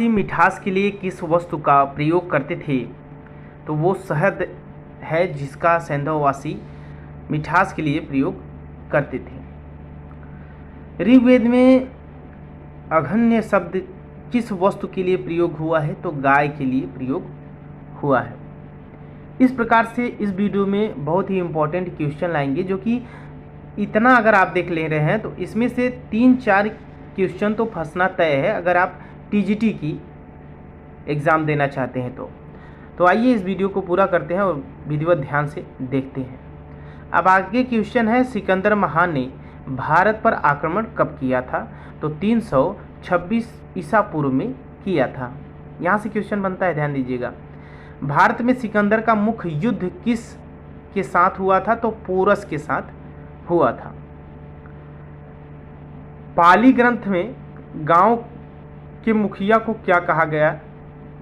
किसी मिठास के लिए किस वस्तु का प्रयोग करते थे, तो वो शहद है जिसका सैंधववासी मिठास के लिए प्रयोग करते थे। ऋग्वेद में अघन्य शब्द किस वस्तु के लिए प्रयोग हुआ है, तो गाय के लिए प्रयोग हुआ है। इस प्रकार से इस वीडियो में बहुत ही इम्पोर्टेंट क्वेश्चन लाएंगे, जो कि इतना अगर आप देख ले रहे हैं तो इसमें से 3-4 क्वेश्चन तो फंसना तय है अगर आप टीजीटी की एग्ज़ाम देना चाहते हैं तो आइए इस वीडियो को पूरा करते हैं और विधिवत ध्यान से देखते हैं। अब आगे क्वेश्चन है, सिकंदर महान ने भारत पर आक्रमण कब किया था, तो 326 ईसा पूर्व में किया था। यहाँ से क्वेश्चन बनता है, ध्यान दीजिएगा। भारत में सिकंदर का मुख्य युद्ध किस के साथ हुआ था, तो पोरस के साथ हुआ था। पाली ग्रंथ में गांव के मुखिया को क्या कहा गया,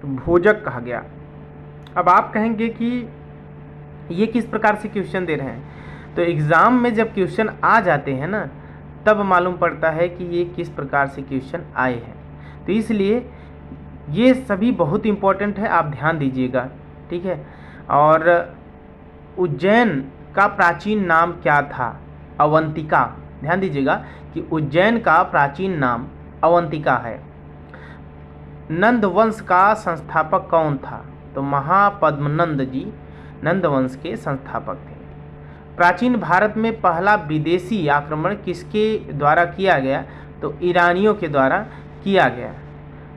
तो भोजक कहा गया। अब आप कहेंगे कि ये किस प्रकार से क्वेश्चन दे रहे हैं, तो एग्ज़ाम में जब क्वेश्चन आ जाते हैं ना, तब मालूम पड़ता है कि ये किस प्रकार से क्वेश्चन आए हैं। तो इसलिए ये सभी बहुत इम्पोर्टेंट है, आप ध्यान दीजिएगा, ठीक है। और उज्जैन का प्राचीन नाम क्या था, अवंतिका। ध्यान दीजिएगा कि उज्जैन का प्राचीन नाम अवंतिका है। नंद वंश का संस्थापक कौन था, तो महापद्मनंद जी नंद वंश के संस्थापक थे। प्राचीन भारत में पहला विदेशी आक्रमण किसके द्वारा किया गया, तो ईरानियों के द्वारा किया गया।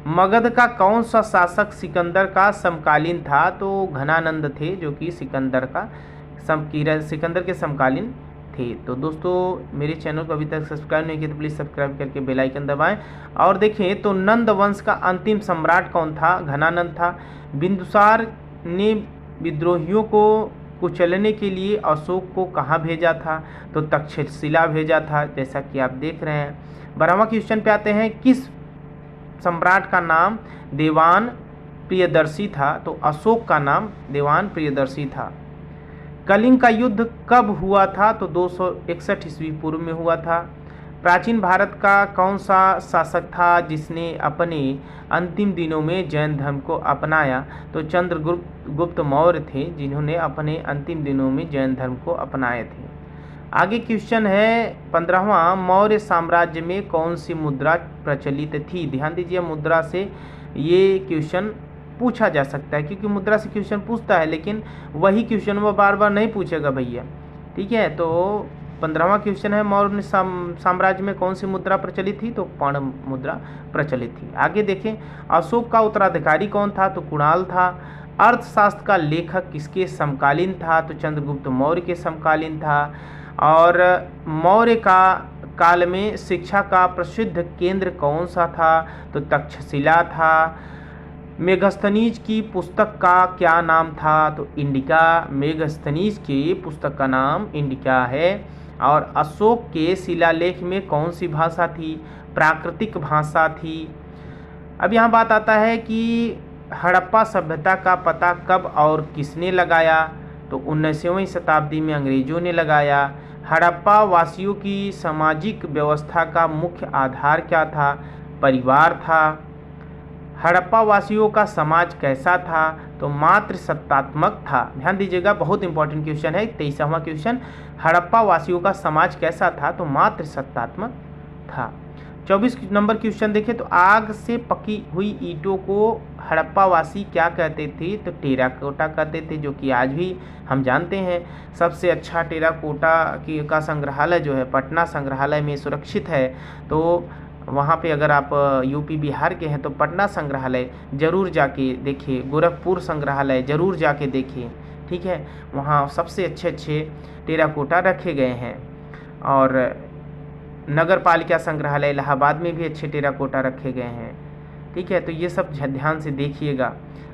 मगध का कौन सा शासक सिकंदर का समकालीन था, तो घनानंद थे, जो कि सिकंदर के समकालीन थे। तो दोस्तों मेरे चैनल को अभी तक सब्सक्राइब नहीं किया तो प्लीज़ सब्सक्राइब करके बेल आइकन दबाएं। और देखें तो नंद वंश का अंतिम सम्राट कौन था, घनानंद था। बिंदुसार ने विद्रोहियों को कुचलने के लिए अशोक को कहाँ भेजा था, तो तक्षशिला भेजा था, जैसा कि आप देख रहे हैं। 12वां क्वेश्चन पे आते हैं, किस सम्राट का नाम देवान प्रियदर्शी था, तो अशोक का नाम देवान प्रियदर्शी था। कलिंग का युद्ध कब हुआ था, तो 261 ईस्वी पूर्व में हुआ था। प्राचीन भारत का कौन सा शासक था जिसने अपने अंतिम दिनों में जैन धर्म को अपनाया, तो चंद्रगुप्त मौर्य थे, जिन्होंने अपने अंतिम दिनों में जैन धर्म को अपनाए थे। आगे क्वेश्चन है 15वां, मौर्य साम्राज्य में कौन सी मुद्रा प्रचलित थी। ध्यान दीजिए, मुद्रा से ये क्वेश्चन पूछा जा सकता है, क्योंकि मुद्रा से क्वेश्चन पूछता है, लेकिन वही क्वेश्चन वो बार बार नहीं पूछेगा भैया, ठीक है। तो 15वां क्वेश्चन है, मौर्य साम्राज्य में कौन सी मुद्रा प्रचलित थी, तो पर्ण मुद्रा प्रचलित थी। आगे देखें, अशोक का उत्तराधिकारी कौन था, तो कुणाल था। अर्थशास्त्र का लेखक किसके समकालीन था, तो चंद्रगुप्त मौर्य के समकालीन था। और मौर्य का काल में शिक्षा का प्रसिद्ध केंद्र कौन सा था, तो तक्षशिला था। मेगस्थनीज की पुस्तक का क्या नाम था, तो इंडिका। मेगस्थनीज की पुस्तक का नाम इंडिका है। और अशोक के शिलालेख में कौन सी भाषा थी, प्राकृतिक भाषा थी। अब यहाँ बात आता है कि हड़प्पा सभ्यता का पता कब और किसने लगाया, तो 19वीं शताब्दी में अंग्रेजों ने लगाया। हड़प्पा वासियों की सामाजिक व्यवस्था का मुख्य आधार क्या था, परिवार था। हड़प्पा वासियों का समाज कैसा था, तो मातृ सत्तात्मक था। ध्यान दीजिएगा, बहुत इंपॉर्टेंट क्वेश्चन है। 23वां क्वेश्चन, हड़प्पा वासियों का समाज कैसा था, तो मातृ सत्तात्मक था। 24 नंबर क्वेश्चन देखें तो, आग से पकी हुई ईंटों को हड़प्पा वासी क्या कहते थे, तो टेराकोटा कहते थे, जो कि आज भी हम जानते हैं। सबसे अच्छा टेराकोटा का संग्रहालय जो है पटना संग्रहालय में सुरक्षित है। तो वहाँ पे अगर आप यूपी बिहार के हैं तो पटना संग्रहालय ज़रूर जाके देखिए, गोरखपुर संग्रहालय ज़रूर जाके देखिए, ठीक है। वहाँ सबसे अच्छे टेराकोटा रखे गए हैं। और नगर पालिका संग्रहालय इलाहाबाद में भी अच्छे टेराकोटा रखे गए हैं, ठीक है। तो ये सब ध्यान से देखिएगा।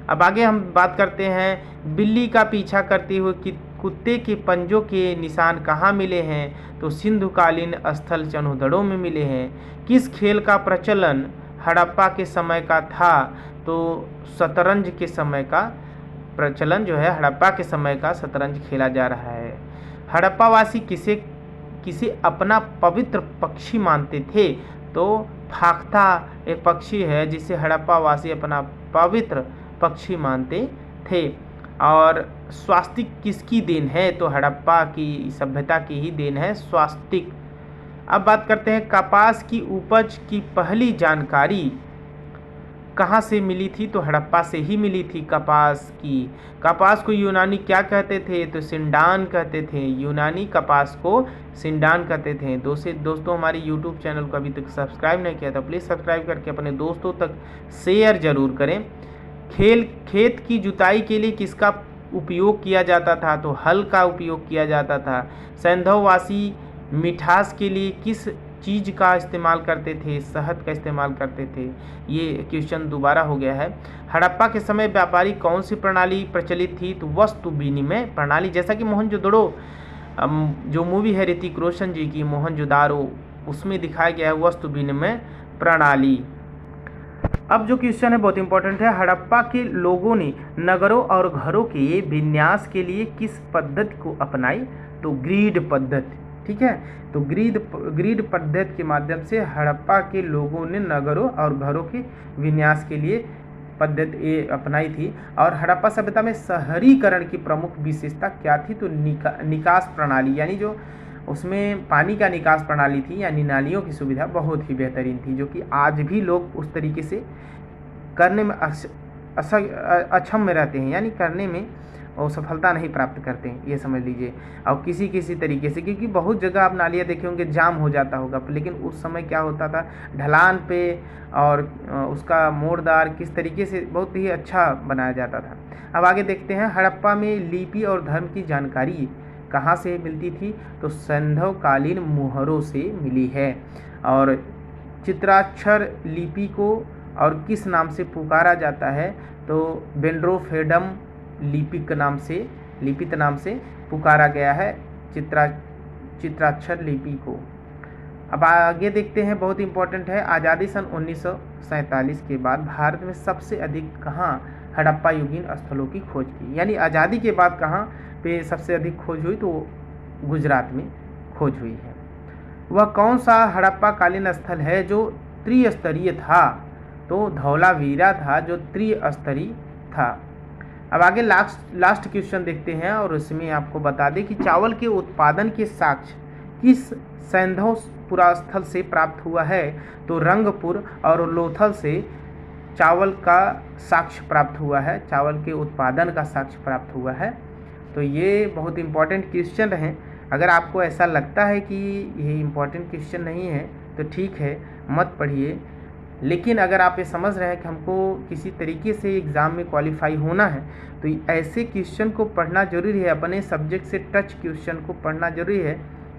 अब आगे हम बात करते हैं, बिल्ली का पीछा करते हुए कुत्ते के पंजों के निशान कहाँ मिले हैं, तो सिंधुकालीन स्थल चन्हुदड़ों में मिले हैं। किस खेल का प्रचलन हड़प्पा के समय का था, तो शतरंज के समय का प्रचलन जो है, हड़प्पा के समय का शतरंज खेला जा रहा है। हड़प्पावासी किसे अपना पवित्र पक्षी मानते थे, तो फाख्ता एक पक्षी है जिसे हड़प्पा वासी अपना पवित्र पक्षी मानते थे। और स्वास्तिक किसकी देन है? तो हड़प्पा की सभ्यता की ही देन है स्वास्तिक। अब बात करते हैं कपास की उपज की पहली जानकारी कहाँ से मिली थी? तो हड़प्पा से ही मिली थी कपास की। कपास को यूनानी क्या कहते थे? तो सिंडान कहते थे। यूनानी कपास को सिंडान कहते थे। दोस्तों हमारी यूट्यूब चैनल को अभी तक सब्सक्राइब नहीं किया तो प्लीज़ सब्सक्राइब करके अपने दोस्तों तक शेयर जरूर करें। खेत की जुताई के लिए किसका उपयोग किया जाता था? तो हल का उपयोग किया जाता था। सैंधववासी मिठास के लिए किस चीज़ का इस्तेमाल करते थे? शहद का इस्तेमाल करते थे। ये क्वेश्चन दोबारा हो गया है। हड़प्पा के समय व्यापारी कौन सी प्रणाली प्रचलित थी? तो वस्तु विनिमय प्रणाली। जैसा कि मोहनजोदड़ो जो मूवी है ऋतिक रोशन जी की मोहनजोदारो, उसमें दिखाया गया है वस्तु विनिमय प्रणाली। अब जो क्वेश्चन है बहुत इंपॉर्टेंट है। हड़प्पा के लोगों ने नगरों और घरों के विन्यास के लिए किस पद्धति को अपनाई? तो ग्रिड पद्धति। ठीक है, तो ग्रिड पद्धति के माध्यम से हड़प्पा के लोगों ने नगरों और घरों के विन्यास के लिए पद्धति अपनाई थी। और हड़प्पा सभ्यता में शहरीकरण की प्रमुख विशेषता क्या थी? तो निकास प्रणाली, यानी जो उसमें पानी का निकास प्रणाली थी यानी नालियों की सुविधा बहुत ही बेहतरीन थी, जो कि आज भी लोग उस तरीके से करने में अक्षम में रहते हैं, यानी करने में वो सफलता नहीं प्राप्त करते हैं, ये समझ लीजिए। और किसी तरीके से, क्योंकि बहुत जगह आप नालियाँ देखे होंगे जाम हो जाता होगा, लेकिन उस समय क्या होता था ढलान पे और उसका मोड़दार किस तरीके से बहुत ही अच्छा बनाया जाता था। अब आगे देखते हैं। हड़प्पा में लिपि और धर्म की जानकारी कहाँ से मिलती थी? तो सैंधवकालीन मुहरों से मिली है। और चित्राक्षर लिपि को और किस नाम से पुकारा जाता है? तो बेंड्रोफेडम लिपिक नाम से पुकारा गया है चित्राक्षर लिपि को। अब आगे देखते हैं, बहुत इंपॉर्टेंट है। आज़ादी सन 1947 के बाद भारत में सबसे अधिक कहाँ हड़प्पा युगीन स्थलों की खोज की? यानी आज़ादी के बाद कहाँ पे सबसे अधिक खोज हुई? तो गुजरात में खोज हुई है। वह कौन सा हड़प्पा कालीन स्थल है जो त्रिस्तरीय था? तो धौलावीरा था जो त्रिस्तरीय था। अब आगे लास्ट क्वेश्चन देखते हैं और उसमें आपको बता दें कि चावल के उत्पादन के साक्ष्य किस सैंधवपुरा स्थल से प्राप्त हुआ है? तो रंगपुर और लोथल से चावल का साक्ष्य प्राप्त हुआ है, चावल के उत्पादन का साक्ष्य प्राप्त हुआ है। तो ये बहुत इंपॉर्टेंट क्वेश्चन हैं। अगर आपको ऐसा लगता है कि ये इंपॉर्टेंट क्वेश्चन नहीं है तो ठीक है, मत पढ़िए। लेकिन अगर आप ये समझ रहे हैं कि हमको किसी तरीके से एग्ज़ाम में क्वालिफाई होना है तो ऐसे क्वेश्चन को पढ़ना जरूरी है, अपने सब्जेक्ट से टच क्वेश्चन को पढ़ना जरूरी है,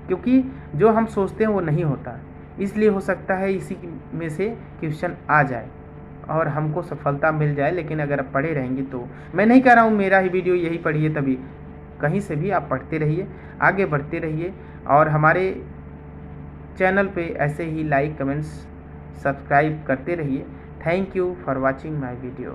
क्योंकि जो हम सोचते हैं वो नहीं होता। इसलिए हो सकता है इसी में से क्वेश्चन आ जाए और हमको सफलता मिल जाए। लेकिन अगर आप पढ़े रहेंगे तो, मैं नहीं कह रहा हूँ मेरा ही वीडियो यही पढ़िए, तभी कहीं से भी आप पढ़ते रहिए, आगे बढ़ते रहिए और हमारे चैनल पे ऐसे ही लाइक कमेंट्स सब्सक्राइब करते रहिए। Thank you for watching my video.